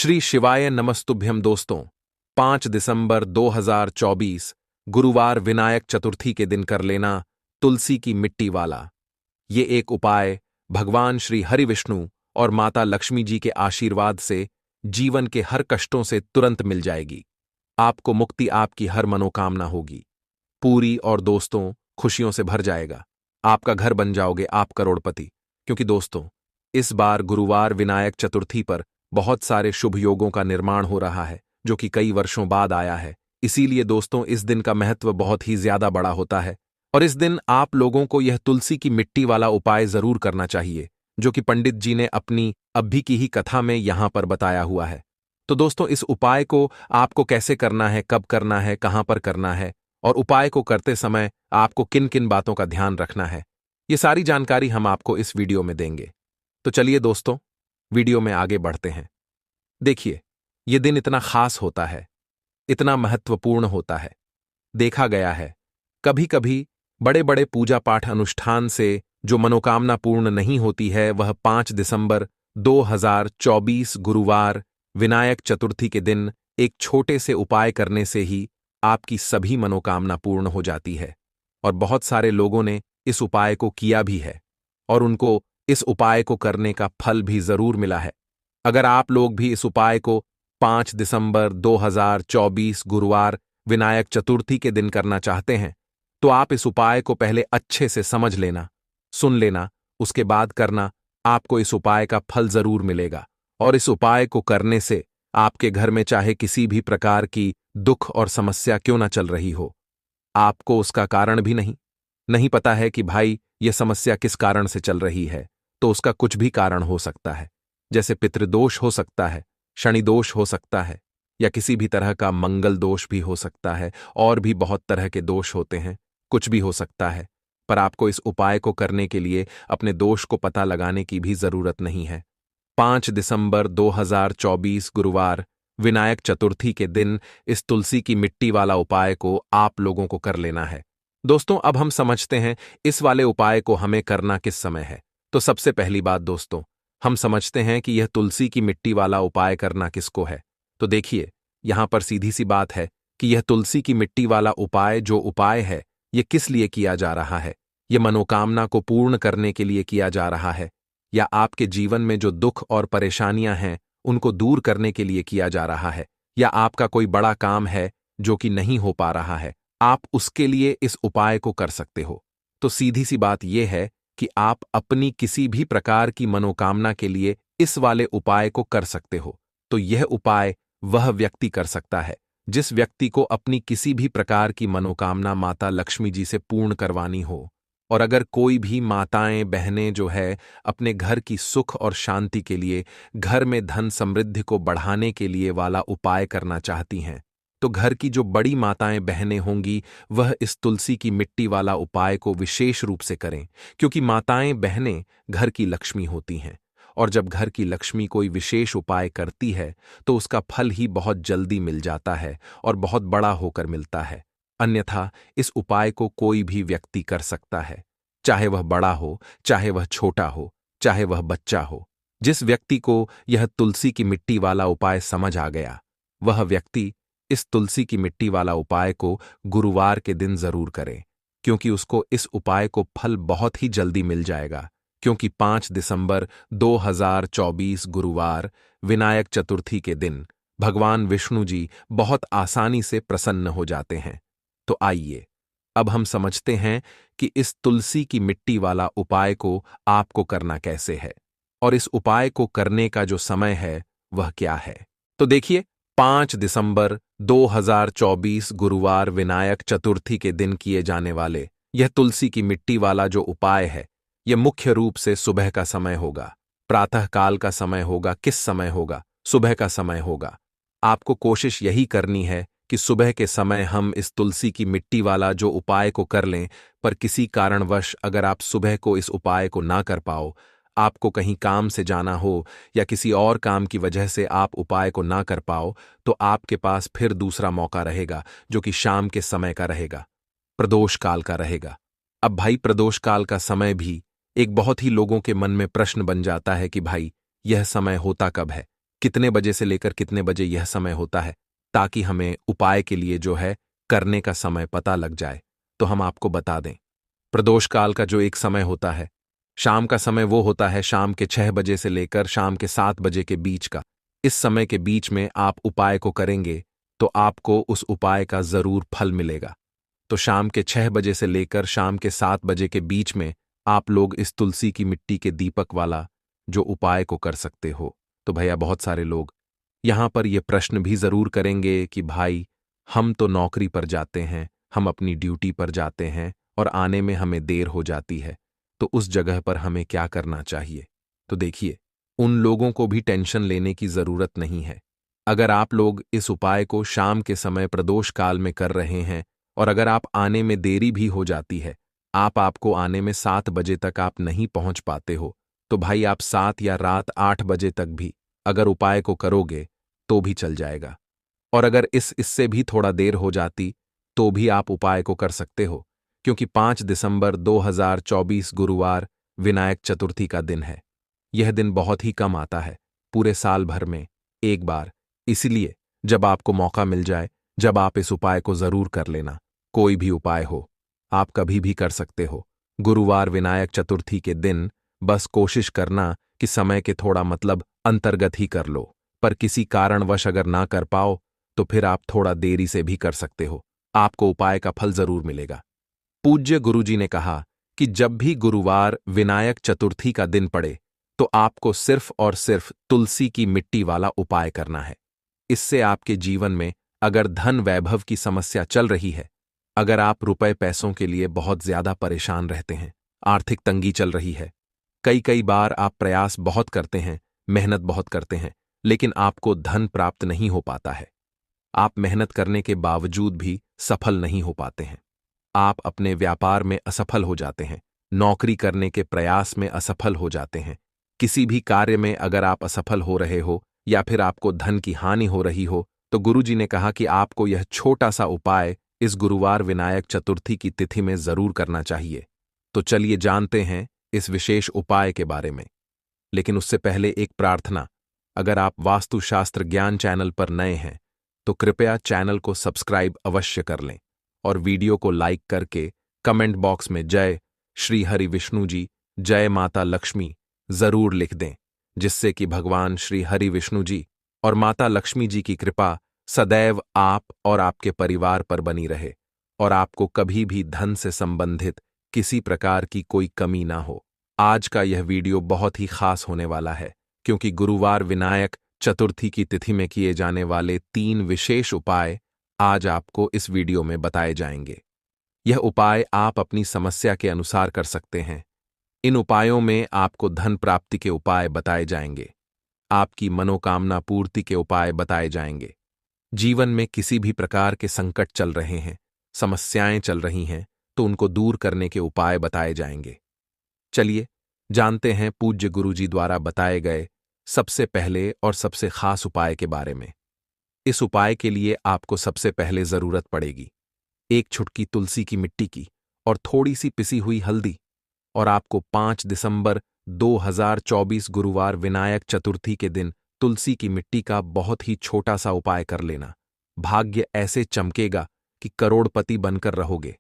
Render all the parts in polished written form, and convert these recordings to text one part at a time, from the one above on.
श्री शिवाय नमस्तुभ्यम दोस्तों। 5 दिसंबर 2024 गुरुवार विनायक चतुर्थी के दिन कर लेना तुलसी की मिट्टी वाला। ये एक उपाय भगवान श्री हरि विष्णु और माता लक्ष्मी जी के आशीर्वाद से जीवन के हर कष्टों से तुरंत मिल जाएगी। आपको मुक्ति, आपकी हर मनोकामना होगी पूरी और दोस्तों खुशियों से भर जाएगा। आपका घर बन जाओगे आप करोड़पति। क्योंकि दोस्तों इस बार गुरुवार विनायक चतुर्थी पर बहुत सारे शुभ योगों का निर्माण हो रहा है जो कि कई वर्षों बाद आया है। इसीलिए दोस्तों इस दिन का महत्व बहुत ही ज्यादा बड़ा होता है और इस दिन आप लोगों को यह तुलसी की मिट्टी वाला उपाय जरूर करना चाहिए जो कि पंडित जी ने अपनी अभी की ही कथा में यहां पर बताया हुआ है। तो दोस्तों इस उपाय को आपको कैसे करना है, कब करना है, कहां पर करना है और उपाय को करते समय आपको किन किन बातों का ध्यान रखना है, ये सारी जानकारी हम आपको इस वीडियो में देंगे। तो चलिए दोस्तों वीडियो में आगे बढ़ते हैं। देखिए ये दिन इतना खास होता है, इतना महत्वपूर्ण होता है। देखा गया है कभी कभी बड़े बड़े पूजा पाठ अनुष्ठान से जो मनोकामना पूर्ण नहीं होती है वह 5 दिसंबर 2024 गुरुवार विनायक चतुर्थी के दिन एक छोटे से उपाय करने से ही आपकी सभी मनोकामना पूर्ण हो जाती है। और बहुत सारे लोगों ने इस उपाय को किया भी है और उनको इस उपाय को करने का फल भी जरूर मिला है। अगर आप लोग भी इस उपाय को 5 दिसंबर 2024 गुरुवार विनायक चतुर्थी के दिन करना चाहते हैं तो आप इस उपाय को पहले अच्छे से समझ लेना, सुन लेना, उसके बाद करना। आपको इस उपाय का फल जरूर मिलेगा और इस उपाय को करने से आपके घर में चाहे किसी भी प्रकार की दुख और समस्या क्यों ना चल रही हो, आपको उसका कारण भी नहीं पता है कि भाई यह समस्या किस कारण से चल रही है, तो उसका कुछ भी कारण हो सकता है। जैसे पितृदोष हो सकता है, शनि दोष हो सकता है या किसी भी तरह का मंगल दोष भी हो सकता है और भी बहुत तरह के दोष होते हैं, कुछ भी हो सकता है। पर आपको इस उपाय को करने के लिए अपने दोष को पता लगाने की भी जरूरत नहीं है। 5 दिसंबर 2024 गुरुवार विनायक चतुर्थी के दिन इस तुलसी की मिट्टी वाला उपाय को आप लोगों को कर लेना है। दोस्तों अब हम समझते हैं इस वाले उपाय को हमें करना किस समय है। तो सबसे पहली बात दोस्तों हम समझते हैं कि यह तुलसी की मिट्टी वाला उपाय करना किसको है। तो देखिए यहां पर सीधी सी बात है कि यह तुलसी की मिट्टी वाला उपाय जो उपाय है यह किस लिए किया जा रहा है। यह मनोकामना को पूर्ण करने के लिए किया जा रहा है या आपके जीवन में जो दुख और परेशानियां हैं उनको दूर करने के लिए किया जा रहा है या आपका कोई बड़ा काम है जो कि नहीं हो पा रहा है, आप उसके लिए इस उपाय को कर सकते हो। तो सीधी सी बात यह है कि आप अपनी किसी भी प्रकार की मनोकामना के लिए इस वाले उपाय को कर सकते हो। तो यह उपाय वह व्यक्ति कर सकता है जिस व्यक्ति को अपनी किसी भी प्रकार की मनोकामना माता लक्ष्मी जी से पूर्ण करवानी हो। और अगर कोई भी माताएं बहनें जो है अपने घर की सुख और शांति के लिए, घर में धन समृद्धि को बढ़ाने के लिए वाला उपाय करना चाहती हैं तो घर की जो बड़ी माताएं बहनें होंगी वह इस तुलसी की मिट्टी वाला उपाय को विशेष रूप से करें, क्योंकि माताएं बहनें घर की लक्ष्मी होती हैं और जब घर की लक्ष्मी कोई विशेष उपाय करती है तो उसका फल ही बहुत जल्दी मिल जाता है और बहुत बड़ा होकर मिलता है। अन्यथा इस उपाय को कोई भी व्यक्ति कर सकता है, चाहे वह बड़ा हो, चाहे वह छोटा हो, चाहे वह बच्चा हो। जिस व्यक्ति को यह तुलसी की मिट्टी वाला उपाय समझ आ गया वह व्यक्ति इस तुलसी की मिट्टी वाला उपाय को गुरुवार के दिन जरूर करे, क्योंकि उसको इस उपाय को फल बहुत ही जल्दी मिल जाएगा। क्योंकि 5 दिसंबर 2024 गुरुवार विनायक चतुर्थी के दिन भगवान विष्णु जी बहुत आसानी से प्रसन्न हो जाते हैं। तो आइए अब हम समझते हैं कि इस तुलसी की मिट्टी वाला उपाय को आपको करना कैसे है और इस उपाय को करने का जो समय है वह क्या है। तो देखिए 5 दिसंबर 2024 गुरुवार विनायक चतुर्थी के दिन किए जाने वाले यह तुलसी की मिट्टी वाला जो उपाय है यह मुख्य रूप से सुबह का समय होगा, प्रातः काल का समय होगा। किस समय होगा? सुबह का समय होगा। आपको कोशिश यही करनी है कि सुबह के समय हम इस तुलसी की मिट्टी वाला जो उपाय को कर लें। पर किसी कारणवश अगर आप सुबह को इस उपाय को ना कर पाओ, आपको कहीं काम से जाना हो या किसी और काम की वजह से आप उपाय को ना कर पाओ, तो आपके पास फिर दूसरा मौका रहेगा जो कि शाम के समय का रहेगा, प्रदोष काल का रहेगा। अब भाई प्रदोष काल का समय भी एक बहुत ही लोगों के मन में प्रश्न बन जाता है कि भाई यह समय होता कब है, कितने बजे से लेकर कितने बजे यह समय होता है, ताकि हमें उपाय के लिए जो है करने का समय पता लग जाए। तो हम आपको बता दें, प्रदोष काल का जो एक समय होता है, शाम का समय वो होता है शाम के 6 बजे से लेकर शाम के 7 बजे के बीच का। इस समय के बीच में आप उपाय को करेंगे तो आपको उस उपाय का जरूर फल मिलेगा। तो शाम के 6 बजे से लेकर शाम के 7 बजे के बीच में आप लोग इस तुलसी की मिट्टी के दीपक वाला जो उपाय को कर सकते हो। तो भैया बहुत सारे लोग यहां पर यह प्रश्न भी जरूर करेंगे कि भाई, हम तो नौकरी पर जाते हैं, हम अपनी ड्यूटी पर जाते हैं और आने में हमें देर हो जाती है, तो उस जगह पर हमें क्या करना चाहिए? तो देखिए, उन लोगों को भी टेंशन लेने की जरूरत नहीं है। अगर आप लोग इस उपाय को शाम के समय प्रदोष काल में कर रहे हैं और अगर आप आने में देरी भी हो जाती है, आपको आने में 7 बजे तक आप नहीं पहुंच पाते हो, तो भाई आप 7 या रात 8 बजे तक भी अगर उपाय को करोगे तो भी चल जाएगा। और अगर इससे भी थोड़ा देर हो जाती तो भी आप उपाय को कर सकते हो, क्योंकि 5 दिसंबर 2024 गुरुवार विनायक चतुर्थी का दिन है। यह दिन बहुत ही कम आता है, पूरे साल भर में एक बार। इसलिए जब आपको मौका मिल जाए, जब आप इस उपाय को जरूर कर लेना। कोई भी उपाय हो, आप कभी भी कर सकते हो। गुरुवार विनायक चतुर्थी के दिन बस कोशिश करना कि समय के थोड़ा अंतर्गत ही कर लो, पर किसी कारणवश अगर ना कर पाओ तो फिर आप थोड़ा देरी से भी कर सकते हो, आपको उपाय का फल जरूर मिलेगा। पूज्य गुरुजी ने कहा कि जब भी गुरुवार विनायक चतुर्थी का दिन पड़े तो आपको सिर्फ और सिर्फ तुलसी की मिट्टी वाला उपाय करना है। इससे आपके जीवन में अगर धन वैभव की समस्या चल रही है, अगर आप रुपए पैसों के लिए बहुत ज्यादा परेशान रहते हैं, आर्थिक तंगी चल रही है, कई कई बार आप प्रयास बहुत करते हैं, मेहनत बहुत करते हैं, लेकिन आपको धन प्राप्त नहीं हो पाता है, आप मेहनत करने के बावजूद भी सफल नहीं हो पाते हैं, आप अपने व्यापार में असफल हो जाते हैं, नौकरी करने के प्रयास में असफल हो जाते हैं, किसी भी कार्य में अगर आप असफल हो रहे हो या फिर आपको धन की हानि हो रही हो, तो गुरुजी ने कहा कि आपको यह छोटा सा उपाय इस गुरुवार विनायक चतुर्थी की तिथि में जरूर करना चाहिए। तो चलिए जानते हैं इस विशेष उपाय के बारे में। लेकिन उससे पहले एक प्रार्थना, अगर आप वास्तुशास्त्र ज्ञान चैनल पर नए हैं तो कृपया चैनल को सब्सक्राइब अवश्य कर लें और वीडियो को लाइक करके कमेंट बॉक्स में जय श्री हरि विष्णु जी, जय माता लक्ष्मी जरूर लिख दें, जिससे कि भगवान श्री हरि विष्णु जी और माता लक्ष्मी जी की कृपा सदैव आप और आपके परिवार पर बनी रहे और आपको कभी भी धन से संबंधित किसी प्रकार की कोई कमी ना हो। आज का यह वीडियो बहुत ही खास होने वाला है, क्योंकि गुरुवार विनायक चतुर्थी की तिथि में किए जाने वाले 3 विशेष उपाय आज आपको इस वीडियो में बताए जाएंगे। यह उपाय आप अपनी समस्या के अनुसार कर सकते हैं। इन उपायों में आपको धन प्राप्ति के उपाय बताए जाएंगे, आपकी मनोकामना पूर्ति के उपाय बताए जाएंगे। जीवन में किसी भी प्रकार के संकट चल रहे हैं, समस्याएं चल रही हैं, तो उनको दूर करने के उपाय बताए जाएंगे। चलिए जानते हैं पूज्य गुरुजी द्वारा बताए गए सबसे पहले और सबसे खास उपाय के बारे में। इस उपाय के लिए आपको सबसे पहले जरूरत पड़ेगी एक छुटकी तुलसी की मिट्टी की और थोड़ी सी पिसी हुई हल्दी, और आपको 5 दिसंबर 2024 गुरुवार विनायक चतुर्थी के दिन तुलसी की मिट्टी का बहुत ही छोटा सा उपाय कर लेना। भाग्य ऐसे चमकेगा कि करोड़पति बनकर रहोगे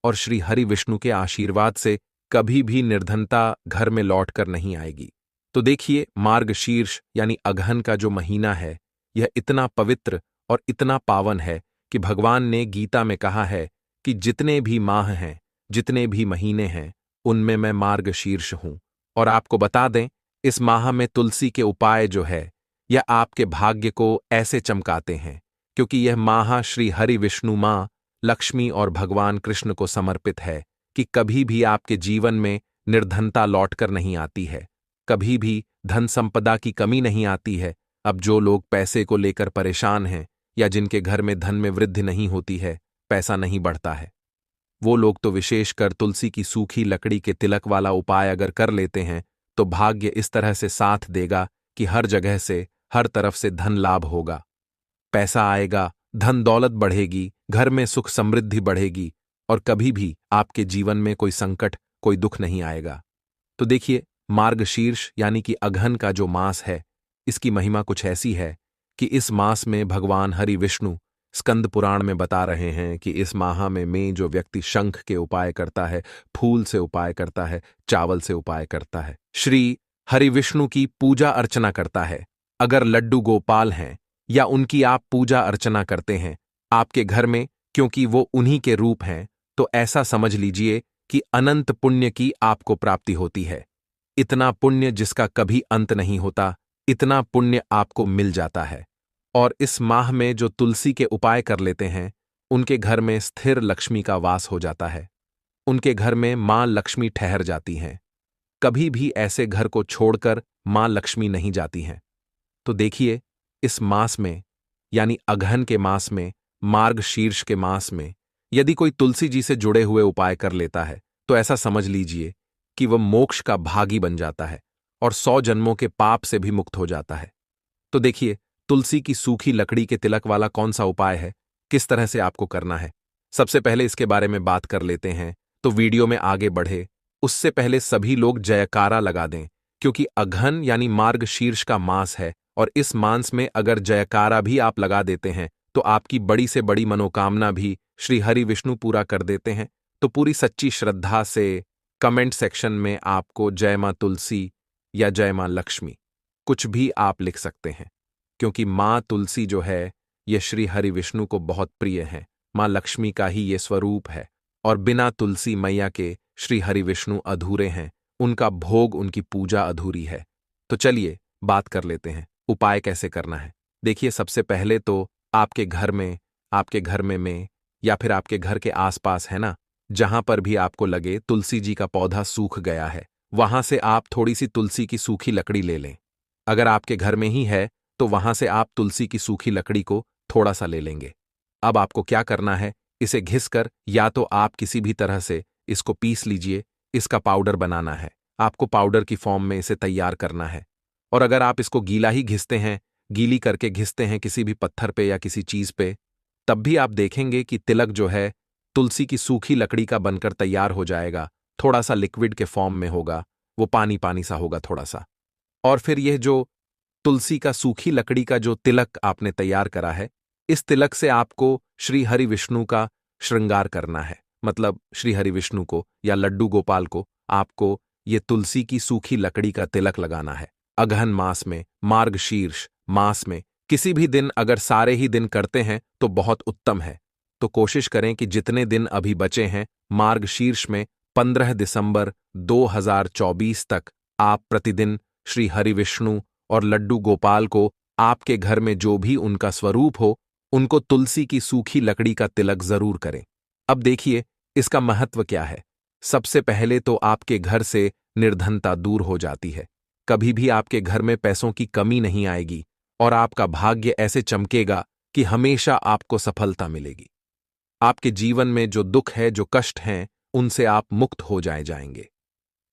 और श्री हरि विष्णु के आशीर्वाद से कभी भी निर्धनता घर में लौटकर नहीं आएगी। तो देखिए, मार्गशीर्ष यानी अगहन का जो महीना है, यह इतना पवित्र और इतना पावन है कि भगवान ने गीता में कहा है कि जितने भी माह हैं, जितने भी महीने हैं, उनमें मैं मार्गशीर्ष हूं। और आपको बता दें, इस माह में तुलसी के उपाय जो है, यह आपके भाग्य को ऐसे चमकाते हैं, क्योंकि यह माह श्री हरि विष्णु मां लक्ष्मी और भगवान कृष्ण को समर्पित है कि कभी भी आपके जीवन में निर्धनता लौटकर नहीं आती है, कभी भी धन संपदा की कमी नहीं आती है। अब जो लोग पैसे को लेकर परेशान हैं या जिनके घर में धन में वृद्धि नहीं होती है, पैसा नहीं बढ़ता है, वो लोग तो विशेषकर तुलसी की सूखी लकड़ी के तिलक वाला उपाय अगर कर लेते हैं तो भाग्य इस तरह से साथ देगा कि हर जगह से, हर तरफ से धन लाभ होगा, पैसा आएगा, धन दौलत बढ़ेगी, घर में सुख समृद्धि बढ़ेगी और कभी भी आपके जीवन में कोई संकट, कोई दुख नहीं आएगा। तो देखिए, मार्गशीर्ष यानी कि अगहन का जो मास है, इसकी महिमा कुछ ऐसी है कि इस मास में भगवान हरि विष्णु स्कंद पुराण में बता रहे हैं कि इस माह में जो व्यक्ति शंख के उपाय करता है, फूल से उपाय करता है, चावल से उपाय करता है, श्री हरि विष्णु की पूजा अर्चना करता है, अगर लड्डू गोपाल हैं या उनकी आप पूजा अर्चना करते हैं आपके घर में, क्योंकि वो उन्हीं के रूप हैं, तो ऐसा समझ लीजिए कि अनंत पुण्य की आपको प्राप्ति होती है। इतना पुण्य जिसका कभी अंत नहीं होता, इतना पुण्य आपको मिल जाता है। और इस माह में जो तुलसी के उपाय कर लेते हैं उनके घर में स्थिर लक्ष्मी का वास हो जाता है, उनके घर में मां लक्ष्मी ठहर जाती हैं। कभी भी ऐसे घर को छोड़कर मां लक्ष्मी नहीं जाती हैं। तो देखिए, इस मास में यानी अगहन के मास में, मार्गशीर्ष के मास में यदि कोई तुलसी जी से जुड़े हुए उपाय कर लेता है तो ऐसा समझ लीजिए कि वह मोक्ष का भागी बन जाता है और 100 जन्मों के पाप से भी मुक्त हो जाता है। तो देखिए, तुलसी की सूखी लकड़ी के तिलक वाला कौन सा उपाय है, किस तरह से आपको करना है, सबसे पहले इसके बारे में बात कर लेते हैं। तो वीडियो में आगे बढ़े उससे पहले सभी लोग जयकारा लगा दें, क्योंकि अगहन यानी मार्गशीर्ष का मास है और इस मास में अगर जयकारा भी आप लगा देते हैं तो आपकी बड़ी से बड़ी मनोकामना भी श्री हरि विष्णु पूरा कर देते हैं। तो पूरी सच्ची श्रद्धा से कमेंट सेक्शन में आपको जय मां तुलसी या जय मां लक्ष्मी कुछ भी आप लिख सकते हैं, क्योंकि मां तुलसी जो है ये श्री हरि विष्णु को बहुत प्रिय है, मां लक्ष्मी का ही ये स्वरूप है और बिना तुलसी मैया के श्री हरि विष्णु अधूरे हैं, उनका भोग, उनकी पूजा अधूरी है। तो चलिए बात कर लेते हैं उपाय कैसे करना है। देखिए, सबसे पहले तो आपके घर में या फिर आपके घर के आसपास है ना, जहां पर भी आपको लगे तुलसी जी का पौधा सूख गया है, वहां से आप थोड़ी सी तुलसी की सूखी लकड़ी ले लें। अगर आपके घर में ही है तो वहां से आप तुलसी की सूखी लकड़ी को थोड़ा सा ले लेंगे। अब आपको क्या करना है, इसे घिसकर या तो आप किसी भी तरह से इसको पीस लीजिए, इसका पाउडर बनाना है, आपको पाउडर की फॉर्म में इसे तैयार करना है। और अगर आप इसको गीला ही घिसते हैं, गीली करके घिसते हैं किसी भी पत्थर पे या किसी चीज पे, तब भी आप देखेंगे कि तिलक जो है तुलसी की सूखी लकड़ी का बनकर तैयार हो जाएगा, थोड़ा सा लिक्विड के फॉर्म में होगा, वो पानी पानी सा होगा थोड़ा सा। और फिर यह जो तुलसी का सूखी लकड़ी का जो तिलक आपने तैयार करा है, इस तिलक से आपको श्री हरि विष्णु का श्रृंगार करना है, मतलब श्री हरि विष्णु को या लड्डू गोपाल को आपको ये तुलसी की सूखी लकड़ी का तिलक लगाना है। अगहन मास में, मार्गशीर्ष मास में किसी भी दिन अगर सारे ही दिन करते हैं तो बहुत उत्तम है। तो कोशिश करें कि जितने दिन अभी बचे हैं मार्गशीर्ष में 15 दिसंबर 2024 तक आप प्रतिदिन श्री हरि विष्णु और लड्डू गोपाल को आपके घर में जो भी उनका स्वरूप हो उनको तुलसी की सूखी लकड़ी का तिलक जरूर करें। अब देखिए इसका महत्व क्या है। सबसे पहले तो आपके घर से निर्धनता दूर हो जाती है, कभी भी आपके घर में पैसों की कमी नहीं आएगी और आपका भाग्य ऐसे चमकेगा कि हमेशा आपको सफलता मिलेगी। आपके जीवन में जो दुख है, जो कष्ट हैं, उनसे आप मुक्त हो जाएंगे।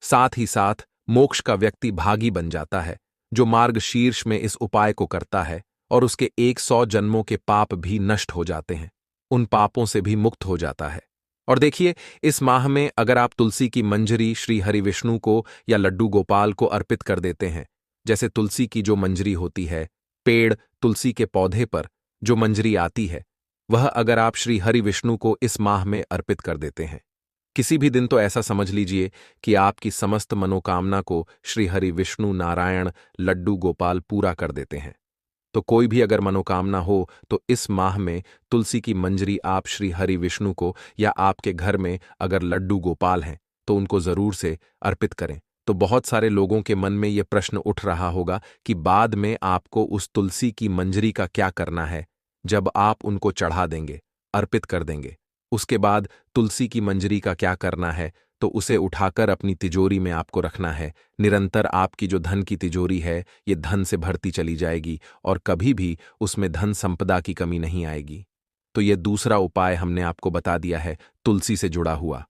साथ ही साथ मोक्ष का व्यक्ति भागी बन जाता है जो मार्गशीर्ष में इस उपाय को करता है और उसके 100 जन्मों के पाप भी नष्ट हो जाते हैं, उन पापों से भी मुक्त हो जाता है। और देखिए, इस माह में अगर आप तुलसी की मंजरी श्री हरि विष्णु को या लड्डू गोपाल को अर्पित कर देते हैं, जैसे तुलसी की जो मंजरी होती है, पेड़ तुलसी के पौधे पर जो मंजरी आती है, वह अगर आप श्री हरि विष्णु को इस माह में अर्पित कर देते हैं किसी भी दिन, तो ऐसा समझ लीजिए कि आपकी समस्त मनोकामना को श्री हरि विष्णु नारायण लड्डू गोपाल पूरा कर देते हैं। तो कोई भी अगर मनोकामना हो तो इस माह में तुलसी की मंजरी आप श्री हरि विष्णु को या आपके घर में अगर लड्डू गोपाल हैं तो उनको जरूर से अर्पित करें। तो बहुत सारे लोगों के मन में यह प्रश्न उठ रहा होगा कि बाद में आपको उस तुलसी की मंजरी का क्या करना है। जब आप उनको चढ़ा देंगे, अर्पित कर देंगे, उसके बाद तुलसी की मंजरी का क्या करना है, तो उसे उठाकर अपनी तिजोरी में आपको रखना है। निरंतर आपकी जो धन की तिजोरी है ये धन से भरती चली जाएगी और कभी भी उसमें धन संपदा की कमी नहीं आएगी। तो ये दूसरा उपाय हमने आपको बता दिया है तुलसी से जुड़ा हुआ।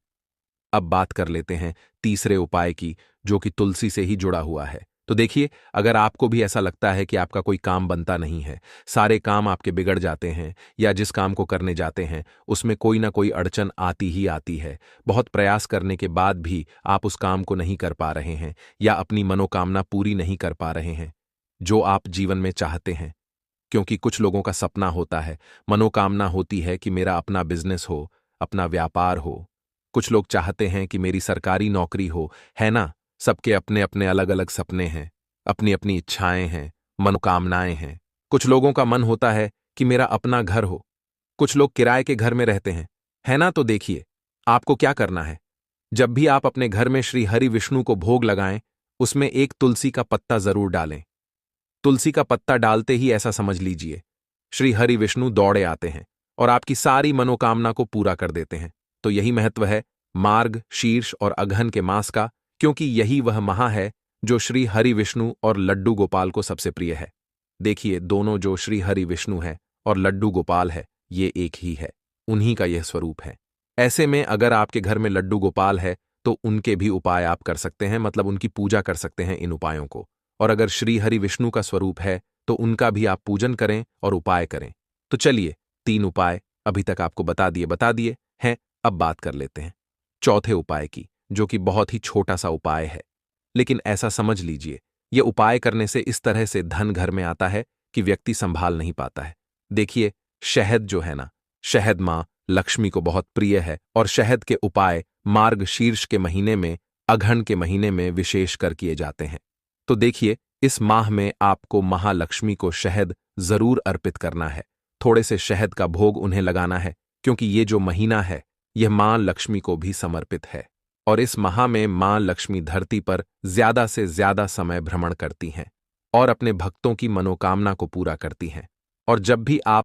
अब बात कर लेते हैं तीसरे उपाय की, जो कि तुलसी से ही जुड़ा हुआ है। तो देखिए, अगर आपको भी ऐसा लगता है कि आपका कोई काम बनता नहीं है, सारे काम आपके बिगड़ जाते हैं या जिस काम को करने जाते हैं उसमें कोई ना कोई अड़चन आती ही आती है, बहुत प्रयास करने के बाद भी आप उस काम को नहीं कर पा रहे हैं या अपनी मनोकामना पूरी नहीं कर पा रहे हैं, जो आप जीवन में चाहते हैं। क्योंकि कुछ लोगों का सपना होता है, मनोकामना होती है कि मेरा अपना बिजनेस हो, अपना व्यापार हो। कुछ लोग चाहते हैं कि मेरी सरकारी नौकरी हो, है ना? सबके अपने अपने अलग अलग सपने हैं, अपनी अपनी इच्छाएं हैं, मनोकामनाएं हैं। कुछ लोगों का मन होता है कि मेरा अपना घर हो। कुछ लोग किराए के घर में रहते हैं, है ना? तो देखिए, आपको क्या करना है। जब भी आप अपने घर में श्री हरि विष्णु को भोग लगाएं, उसमें एक तुलसी का पत्ता जरूर डालें। तुलसी का पत्ता डालते ही ऐसा समझ लीजिए, श्री हरि विष्णु दौड़े आते हैं और आपकी सारी मनोकामना को पूरा कर देते हैं। तो यही महत्व है मार्ग, शीर्ष और अगहन के मास का, क्योंकि यही वह माह है जो श्री हरि विष्णु और लड्डू गोपाल को सबसे प्रिय है। देखिए, दोनों जो श्री हरि विष्णु है और लड्डू गोपाल है, ये एक ही है, उन्हीं का यह स्वरूप है। ऐसे में अगर आपके घर में लड्डू गोपाल है तो उनके भी उपाय आप कर सकते हैं, मतलब उनकी पूजा कर सकते हैं इन उपायों को। और अगर श्री हरि विष्णु का स्वरूप है तो उनका भी आप पूजन करें और उपाय करें। तो चलिए, 3 उपाय अभी तक आपको बता दिए हैं। अब बात कर लेते हैं चौथे उपाय की, जो कि बहुत ही छोटा सा उपाय है, लेकिन ऐसा समझ लीजिए, यह उपाय करने से इस तरह से धन घर में आता है कि व्यक्ति संभाल नहीं पाता है। देखिए, शहद जो है ना, शहद मां लक्ष्मी को बहुत प्रिय है और शहद के उपाय मार्ग शीर्ष के महीने में, अगहन के महीने में विशेष कर किए जाते हैं। तो देखिए, इस माह में आपको महालक्ष्मी को शहद जरूर अर्पित करना है। थोड़े से शहद का भोग उन्हें लगाना है, क्योंकि ये जो महीना है यह मां लक्ष्मी को भी समर्पित है। और इस माह में मां लक्ष्मी धरती पर ज्यादा से ज्यादा समय भ्रमण करती हैं और अपने भक्तों की मनोकामना को पूरा करती हैं। और जब भी आप